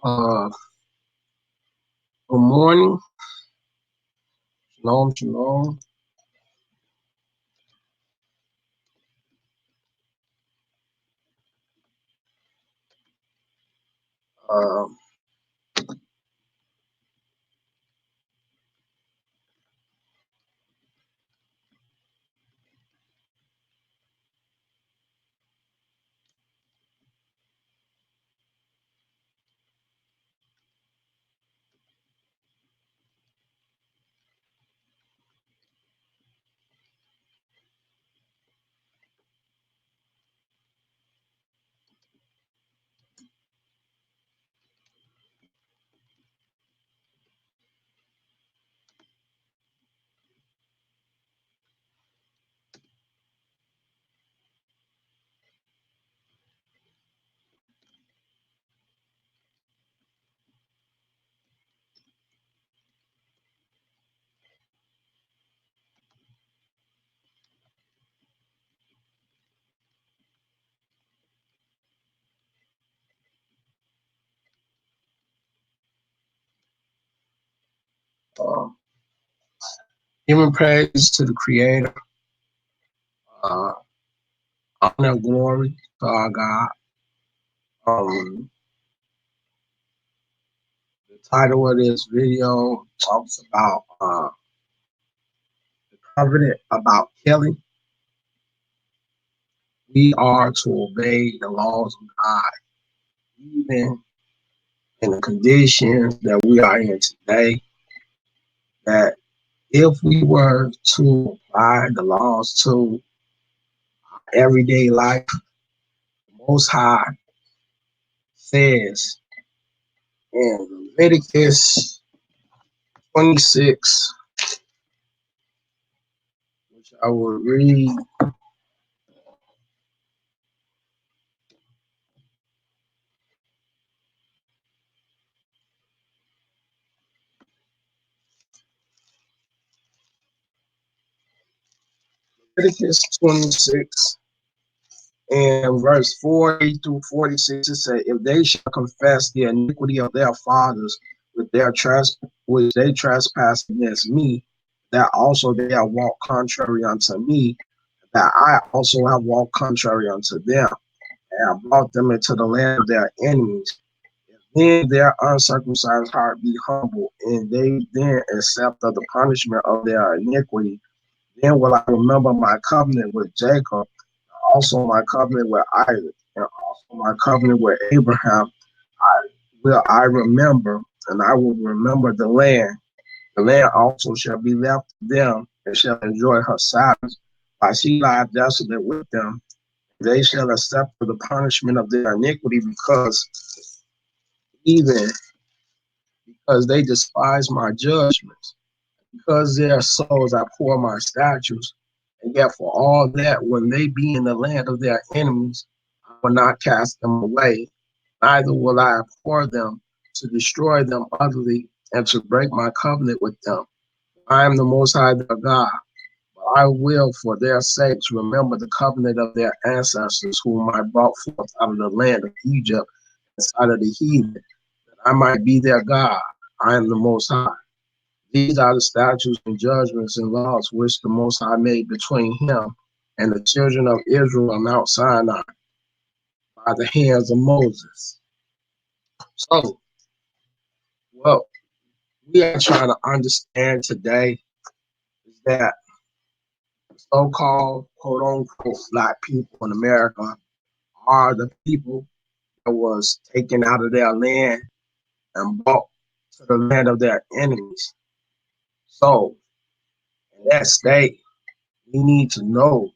Uh, Good morning. Shalom, shalom. Uh, uh, Giving praise to the Creator, uh, honor and glory to our God. Um, the title of this video talks about the covenant about killing. We are to obey the laws of God, even in the conditions that we are in today. That if we were to apply the laws to everyday life, the Most High says in Leviticus 26, which I will read. Leviticus 26 and verse 40 through 46, it says, if they shall confess the iniquity of their fathers with their which they trespass against me, that also they have walked contrary unto me, that I also have walked contrary unto them, and have brought them into the land of their enemies. Then their uncircumcised heart be humble, and they then accept of the punishment of their iniquity. Then will I remember my covenant with Jacob, also my covenant with Isaac, and also my covenant with Abraham. I remember, and I will remember the land. The land also shall be left to them, and shall enjoy her Sabbath, while she lieth desolate with them. They shall accept the punishment of their iniquity, even because they despise my judgments. Because their souls abhor my statutes, and yet for all that, when they be in the land of their enemies, I will not cast them away, neither will I abhor them to destroy them utterly and to break my covenant with them. I am the Most High their God, but I will for their sakes remember the covenant of their ancestors, whom I brought forth out of the land of Egypt, out of the heathen, that I might be their God. I am the Most High. These are the statutes and judgments and laws which the Most High made between him and the children of Israel on Mount Sinai by the hands of Moses. So, what we are trying to understand today is that so-called quote unquote black people in America are the people that was taken out of their land and brought to the land of their enemies. So, in that state, we need to know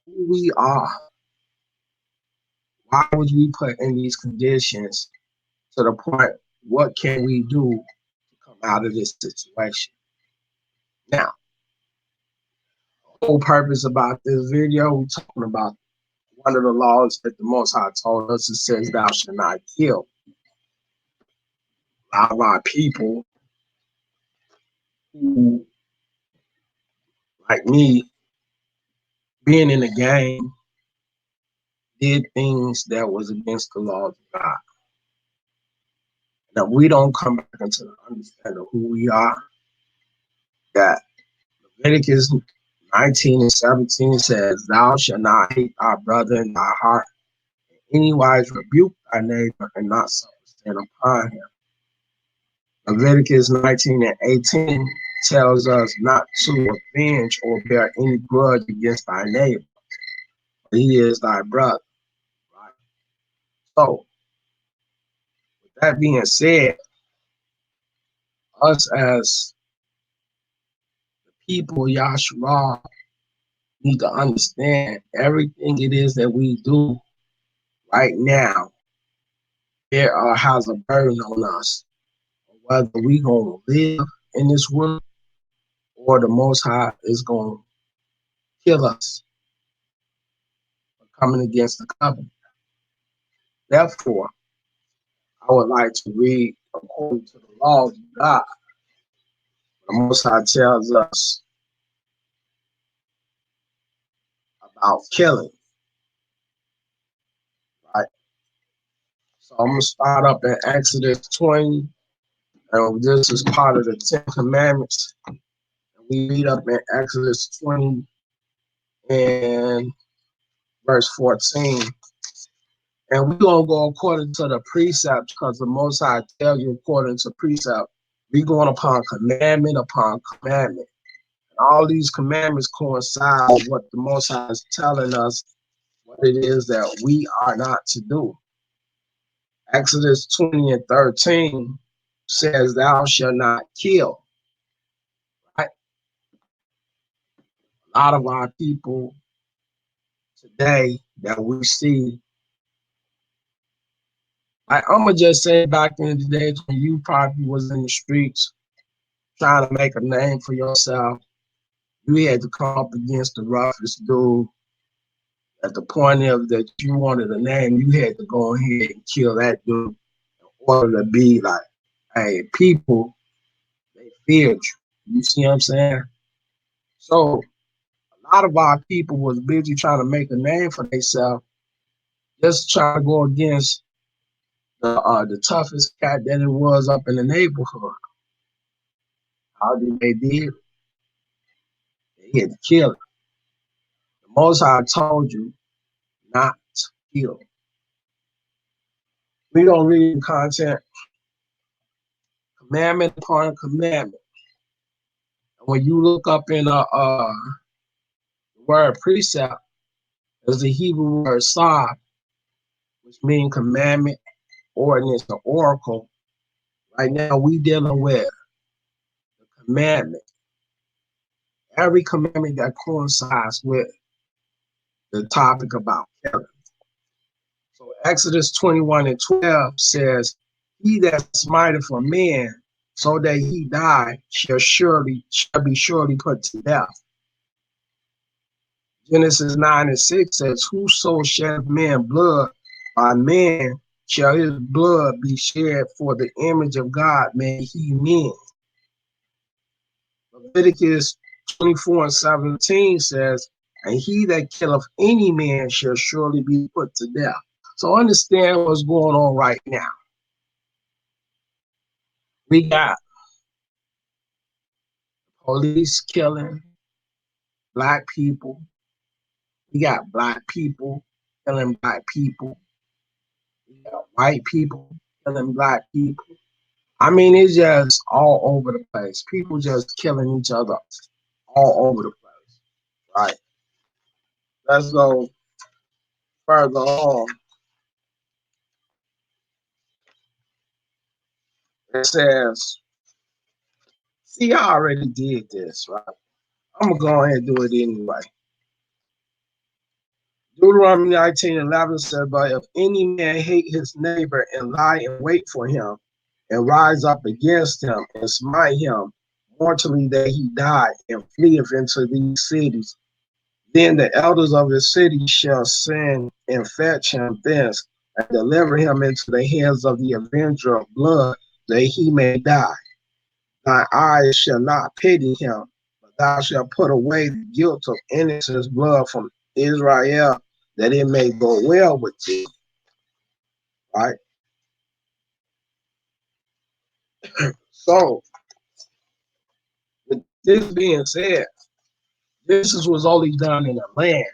who we are. Why was we put in these conditions to the point? What can we do to come out of this situation? Now, the whole purpose about this video, we're talking about one of the laws that the Most High told us. It says, "Thou shalt not kill." A lot of our people who, like me, being in the game, did things that was against the laws of God. that we don't come back into the understanding of who we are, that Leviticus 19 and 17 says, "Thou shalt not hate thy brother in thy heart, anywise rebuke thy neighbor, and not suffer sin upon him." Leviticus 19 and 18 tells us not to avenge or bear any grudge against thy neighbor. He is thy brother. Right? So, with that being said, us as the people, Yahshua, need to understand everything it is that we do right now. There has a burden on us, whether we gonna live in this world or the Most High is gonna kill us for coming against the covenant. Therefore, I would like to read according to the laws of God. The Most High tells us about killing, right? So I'm gonna start up in Exodus 20, and this is part of the Ten Commandments. We read up in Exodus 20 and verse 14. And we're going to go according to the precepts because the Most High tell you according to precept. We're going upon commandment upon commandment. And all these commandments coincide with what the Most High is telling us what it is that we are not to do. Exodus 20 and 13 says, "Thou shalt not kill." Right? A lot of our people today that we see, I'm going to just say back in the days when you probably was in the streets trying to make a name for yourself, you had to come up against the roughest dude. At the point of that you wanted a name, you had to go ahead and kill that dude in order to be like, hey, people, they feared you. You see what I'm saying? So a lot of our people was busy trying to make a name for themselves, just trying to go against the toughest cat that it was up in the neighborhood. How did they did? They had to kill him. The Most High told you not to kill. We don't read content, commandment upon commandment. When you look up in the word precept, there's the Hebrew word sah, which means commandment, ordinance, or oracle. Right now, we dealing with the commandment. Every commandment that coincides with the topic about killing. So Exodus 21 and 12 says, "He that smiteth a man so that he die shall be surely put to death." Genesis 9 and 6 says, "Whoso shed man blood, by man shall his blood be shed, for the image of God made he men." Leviticus 24 and 17 says, "And he that killeth any man shall surely be put to death." So understand what's going on right now. We got police killing black people. We got black people killing black people. We got white people killing black people. I mean, it's just all over the place. People just killing each other all over the place. Right. Let's go further on. It says, see, I already did this, right? I'm going to go ahead and do it anyway. Deuteronomy 19:11 says, "But if any man hate his neighbor and lie in wait for him, and rise up against him and smite him mortally that he die, and fleeth into these cities, then the elders of the city shall send and fetch him thence, and deliver him into the hands of the avenger of blood, that he may die. Thy eyes shall not pity him, but thou shalt put away the guilt of innocent blood from Israel, that it may go well with thee." Right? So, with this being said, this was only done in the land.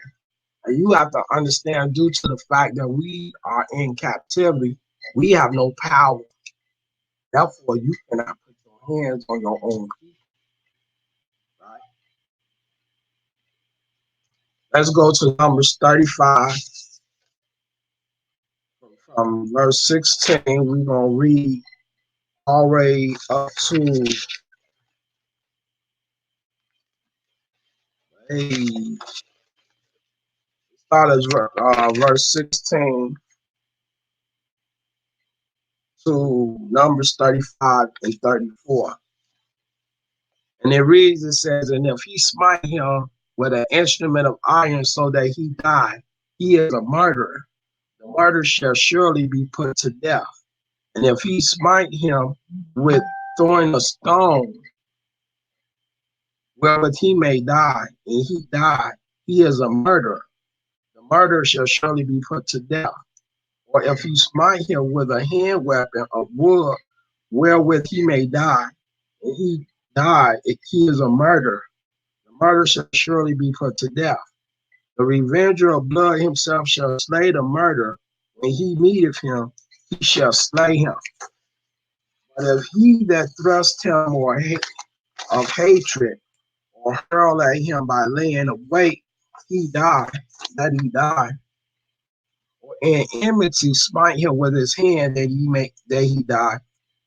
And you have to understand, due to the fact that we are in captivity, we have no power. Therefore, you cannot put your hands on your own people. Right? Let's go to Numbers 35 from verse 16. We're going to read all the way up to a start as verse 16 to Numbers 35 and 34. And it reads, it says, and if he smite him with an instrument of iron so that he die, he is a murderer. The murderer shall surely be put to death. And if he smite him with throwing a stone, wherewith he may die, and he die, he is a murderer. The murderer shall surely be put to death. Or if he smite him with a hand weapon of wood, wherewith he may die, and he die, he is a murderer. The murderer shall surely be put to death. The revenger of blood himself shall slay the murderer. When he meeteth him, he shall slay him. But if he that thrust him or of hatred, or hurl at him by laying of weight, he die, that he die. Or in enmity smite him with his hand that he die.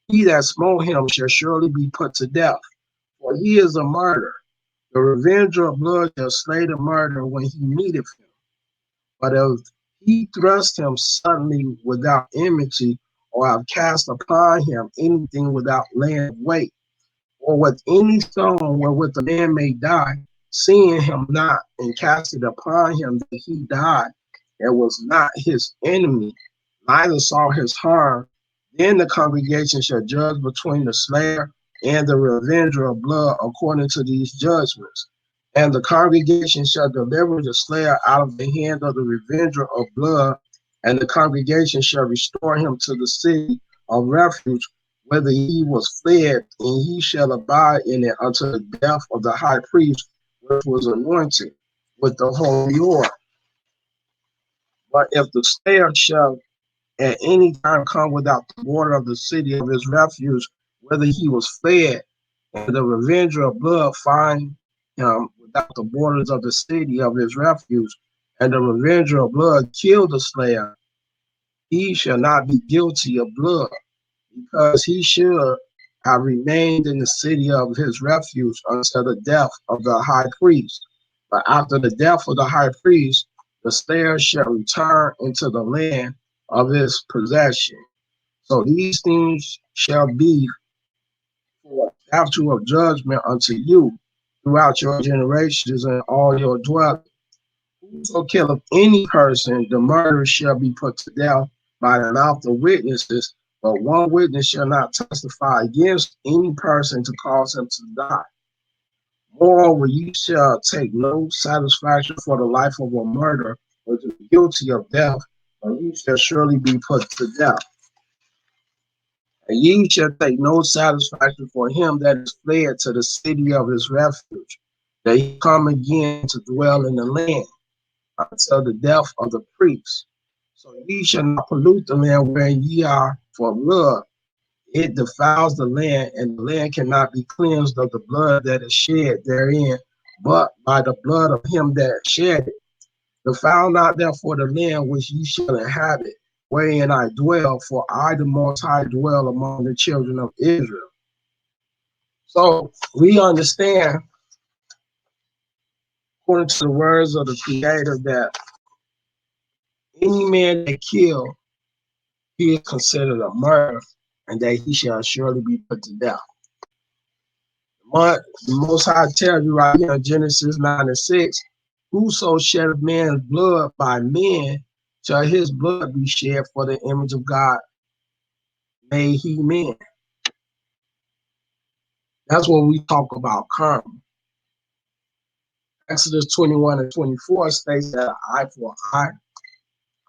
He that smote him shall surely be put to death, for he is a murderer. The revenger of blood shall slay the murderer when he meeteth him. But if he thrust him suddenly without enmity, or have cast upon him anything without laying weight, or with any stone wherewith the man may die, seeing him not, and cast it upon him that he died, and was not his enemy, neither saw his harm, then the congregation shall judge between the slayer and the revenger of blood according to these judgments. And the congregation shall deliver the slayer out of the hand of the revenger of blood, and the congregation shall restore him to the city of refuge, whether he was fled, and he shall abide in it until the death of the high priest, which was anointed with the holy oil. But if the slayer shall at any time come without the border of the city of his refuge, whether he was fled, and the revenger of blood find him without the borders of the city of his refuge, and the revenger of blood kill the slayer, he shall not be guilty of blood, because he should have remained in the city of his refuge until the death of the high priest. But after the death of the high priest, the slayer shall return into the land of his possession. So these things shall be for a statute of judgment unto you throughout your generations and all your dwellings. Whoso killeth any person, the murderer shall be put to death by the mouth of witnesses, but one witness shall not testify against any person to cause him to die. Moreover, you shall take no satisfaction for the life of a murderer, which is guilty of death, but he shall surely be put to death. And ye shall take no satisfaction for him that is fled to the city of his refuge, that he come again to dwell in the land until the death of the priest. So ye shall not pollute the land wherein ye are for blood. It defiles the land, and the land cannot be cleansed of the blood that is shed therein, but by the blood of him that shed it. Defile not therefore the land which ye shall inhabit, wherein I dwell, for I, the Most High, dwell among the children of Israel. So we understand, according to the words of the Creator, that any man that kill, he is considered a murderer, and that he shall surely be put to death. The Most High tells you right here in Genesis 9:6, whoso sheddeth man's blood by men, shall his blood be shed, for the image of God made he man. That's what we talk about karma. Exodus 21:24 states that an eye for an eye,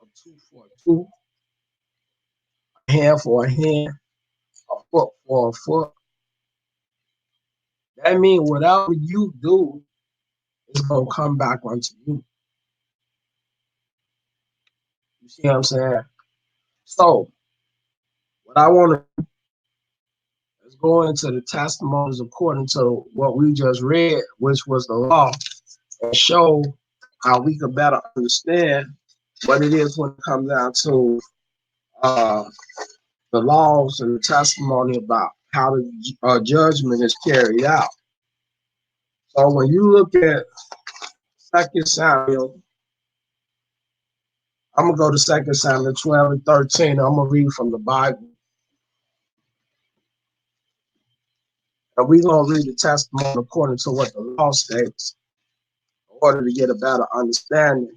a tooth for a tooth, a hand for a hand, a foot for a foot. That means whatever you do is gonna come back onto you. You see what I'm saying? So what I want to is go into the testimonies according to what we just read, which was the law, and show how we can better understand what it is when it comes down to uh, the laws and the testimony about how the judgment is carried out. So when you look at 2 Samuel, I'm going to go to 2 Samuel 12 and 13. I'm going to read from the Bible. And we're going to read the testimony according to what the law states in order to get a better understanding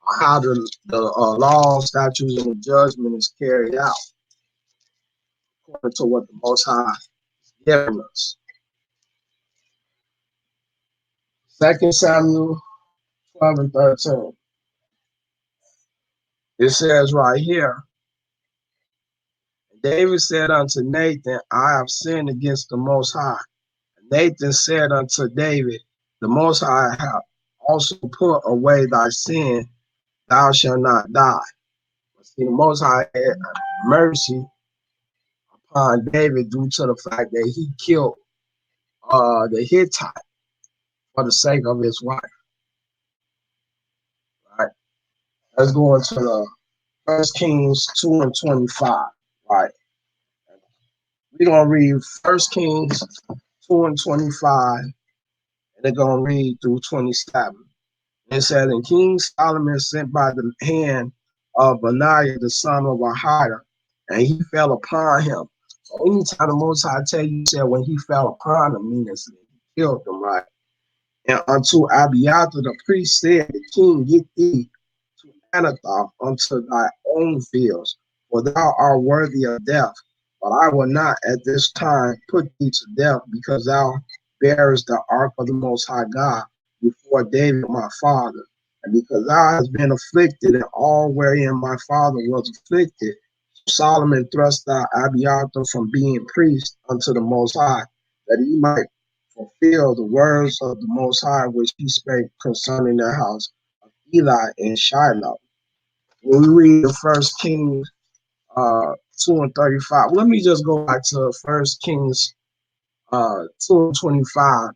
of how the law, statutes, and the judgment is carried out according to what the Most High is giving us. 2 Samuel 12 and 13. It says right here, David said unto Nathan, I have sinned against the Most High. Nathan said unto David, the Most High hath also put away thy sin, thou shalt not die. See, the Most High had mercy upon David due to the fact that he killed the Hittite for the sake of his wife. Right? Let's go into the 1 Kings 2 and 25. Right? We're going to read 1 Kings 2 and 25, and they're going to read through 27. It said, and King Solomon sent by the hand of Benaiah, the son of Ahijah, and he fell upon him. So anytime the Most High tell you, said when he fell upon him, means he killed him, right? And unto Abiathar the priest said, the king, get thee to Anathoth unto thy own fields, for thou art worthy of death. But I will not at this time put thee to death, because thou bearest the ark of the Most High God before David my father, and because thou hast been afflicted in all wherein my father was afflicted. Solomon thrust out Abiathar from being priest unto the Most High, that he might fulfill the words of the Most High which he spake concerning the house of Eli and Shiloh. When we read the 1 Kings 2 and 35, let me just go back to 1 Kings 2 and 25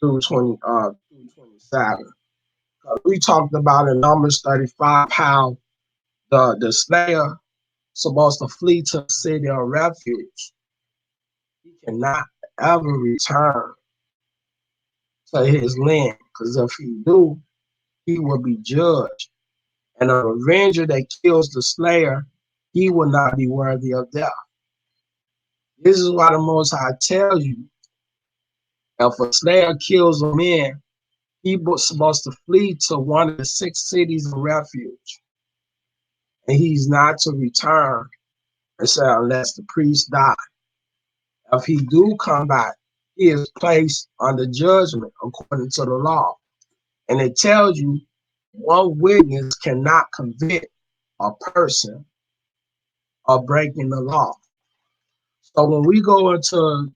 through 27. We talked about in Numbers 35 how the slayer supposed to flee to the city of refuge. He cannot ever return to his land, because if he do, he will be judged. And a avenger that kills the slayer, he will not be worthy of death. This is why the Most High tells you, if a slayer kills a man, he was supposed to flee to one of the 6 cities of refuge. And he's not to return and say, unless the priest die. If he do come back, he is placed under judgment according to the law. And it tells you one witness cannot convict a person of breaking the law. So when we go into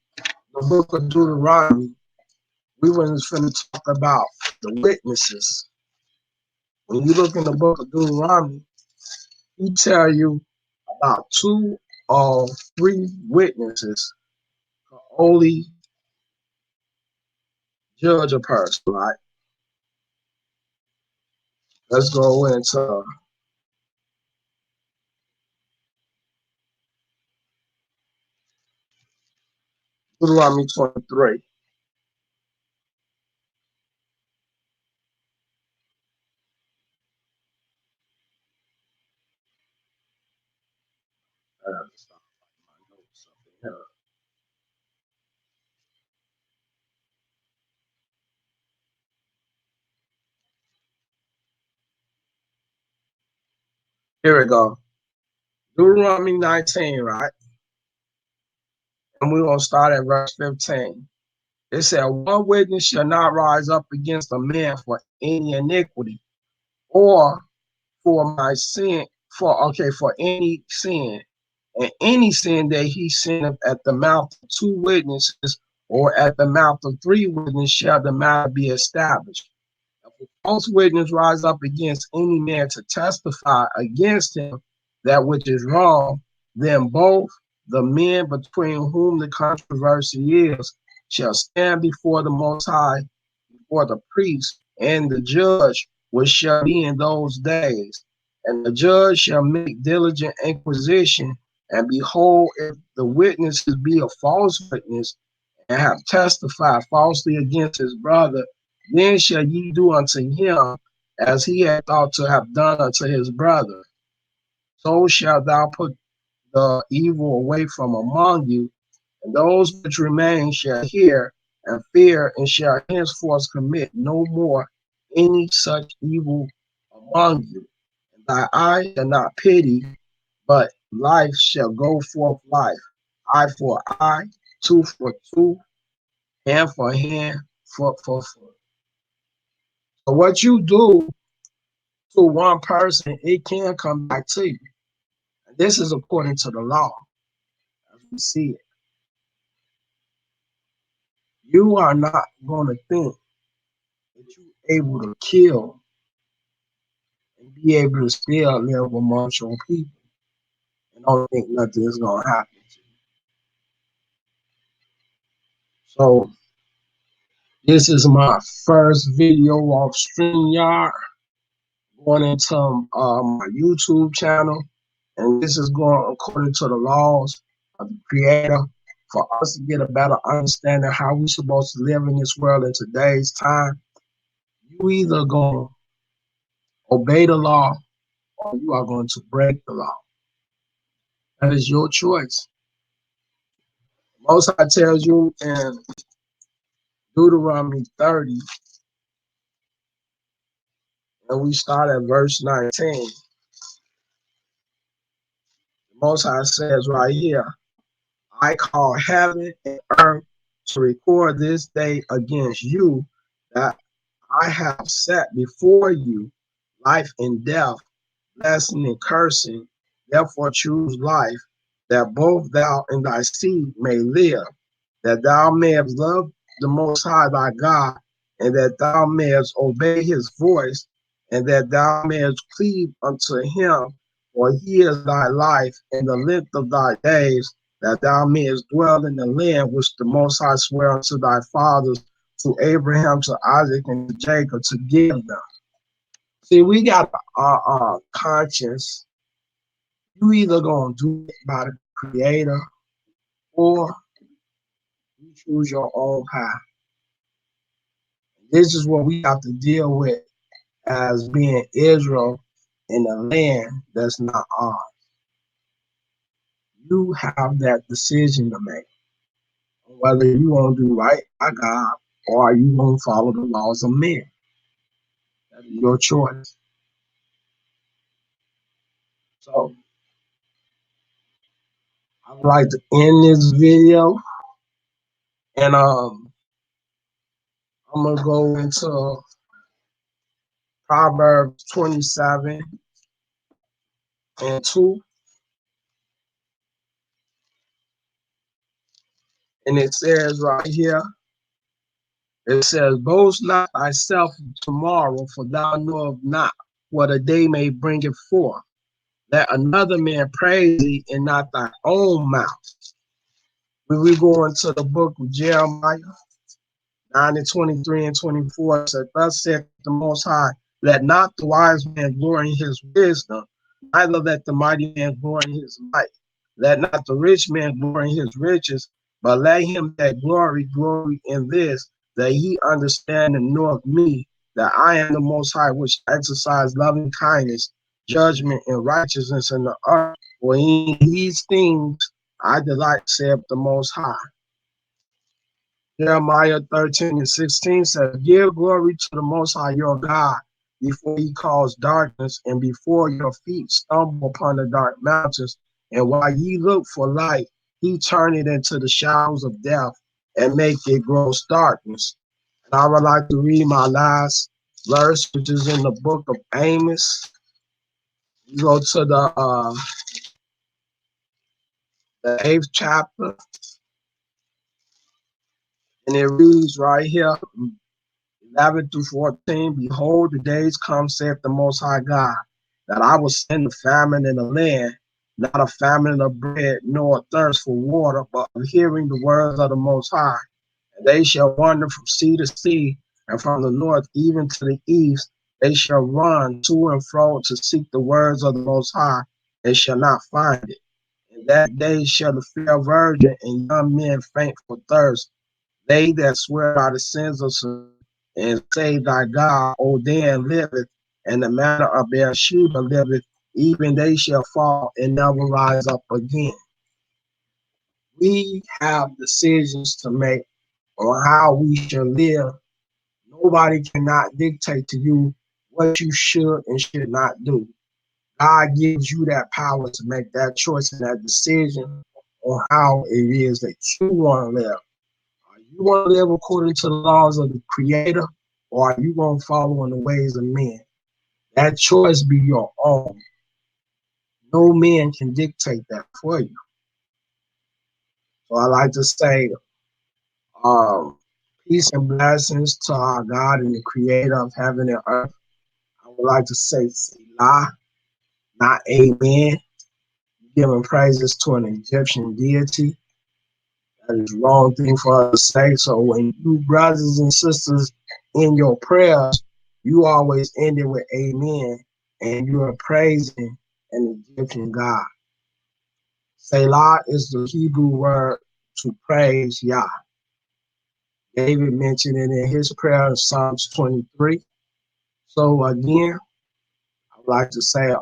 the book of Deuteronomy, we were going to talk about the witnesses. When you look in the book of Deuteronomy, he tell you about 2 or 3 witnesses can only judge a person, right? Let's go into Deuteronomy 23. Here we go. Deuteronomy 19, right? And we're going to start at verse 15. It said, one witness shall not rise up against a man for any iniquity, or for my sin, for any sin, And any sin that he sinneth at the mouth of two witnesses or at the mouth of three witnesses shall the matter be established. If a false witness rise up against any man to testify against him that which is wrong, then both the men between whom the controversy is shall stand before the Most High, before the priest and the judge, which shall be in those days. And the judge shall make diligent inquisition, and behold, if the witnesses be a false witness, and have testified falsely against his brother, then shall ye do unto him as he had thought to have done unto his brother. So shalt thou put the evil away from among you, and those which remain shall hear and fear, and shall henceforth commit no more any such evil among you. And thy eye shall not pity, but life shall go forth life, eye for eye, tooth for tooth, hand for hand, foot for foot. So what you do to one person, it can come back to you. And this is according to the law, as we see it. You are not going to think that you're able to kill and be able to still live amongst your people and don't think nothing is going to happen to you. So this is my first video off StreamYard going into my YouTube channel. And this is going according to the laws of the Creator for us to get a better understanding how we're supposed to live in this world in today's time. You either going to obey the law or you are going to break the law. That is your choice. Most High tells you in Deuteronomy 30, and we start at verse 19. Most High says right here, I call heaven and earth to record this day against you, that I have set before you life and death, blessing and cursing. Therefore choose life, that both thou and thy seed may live, that thou mayest love the Most High thy God, and that thou mayest obey his voice, and that thou mayest cleave unto him, for he is thy life and the length of thy days, that thou mayest dwell in the land which the Most High sware unto thy fathers, to Abraham, to Isaac, and to Jacob, to give them. See, we got our conscience. You either gonna do it by the Creator, or you choose your own path. This is what we have to deal with as being Israel in a land that's not ours. You have that decision to make, whether you want to do right by God or are you going to follow the laws of men. That is your choice. So I would like to end this video, and I'm gonna go into Proverbs 27 and 2, and it says right here, it says, boast not thyself tomorrow, for thou knowest not what a day may bring it forth. Let another man praise thee and not thy own mouth. When we go into the book of Jeremiah 9 and 23 and 24, it says, thus saith the Most High, let not the wise man glory in his wisdom, neither let the mighty man glory in his might. Let not the rich man glory in his riches, but let him that glory in this, that he understand and know of me, that I am the Most High, which exercise loving kindness, judgment, and righteousness in the earth. For in these things I delight, saith the Most High. Jeremiah 13 and 16 says, give glory to the Most High your God, before he cause darkness, and before your feet stumble upon the dark mountains. And while ye look for light, he turn it into the shadows of death, and make it gross darkness. And I would like to read my last verse, which is in the book of Amos. You go to the the 8th chapter, and it reads right here, 11 through 14. Behold, the days come, saith the Most High God, that I will send a famine in the land, not a famine of bread, nor a thirst for water, but of hearing the words of the Most High. And they shall wander from sea to sea, and from the north even to the east. They shall run to and fro to seek the words of the Most High, and shall not find it. In that day shall the fair virgin and young men faint for thirst. They that swear by the sins of and say, Thy God, O Dan, liveth, and the manner of Beersheba liveth, even they shall fall and never rise up again. We have decisions to make on how we should live. Nobody cannot dictate to you what you should and should not do. God gives you that power to make that choice and that decision on how it is that you want to live. You want to live according to the laws of the Creator, or are you going to follow in the ways of men? That choice be your own. No man can dictate that for you. So I like to say, um, peace and blessings to our God and the Creator of heaven and earth. I would like to say Selah, not Amen. Giving praises to an Egyptian deity. That is the wrong thing for us to say. So when you brothers and sisters in your prayers, you always end it with amen, and you are praising an Egyptian God. Selah is the Hebrew word to praise Yah. David mentioned it in his prayer in Psalms 23. So again, I would like to say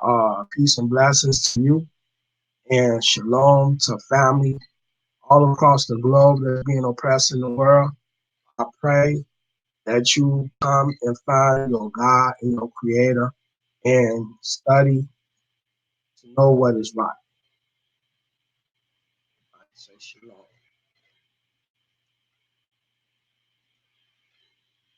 peace and blessings to you, and shalom to family all across the globe that's being oppressed in the world. I pray that you come and find your God and your Creator and study to know what is right. I say shalom.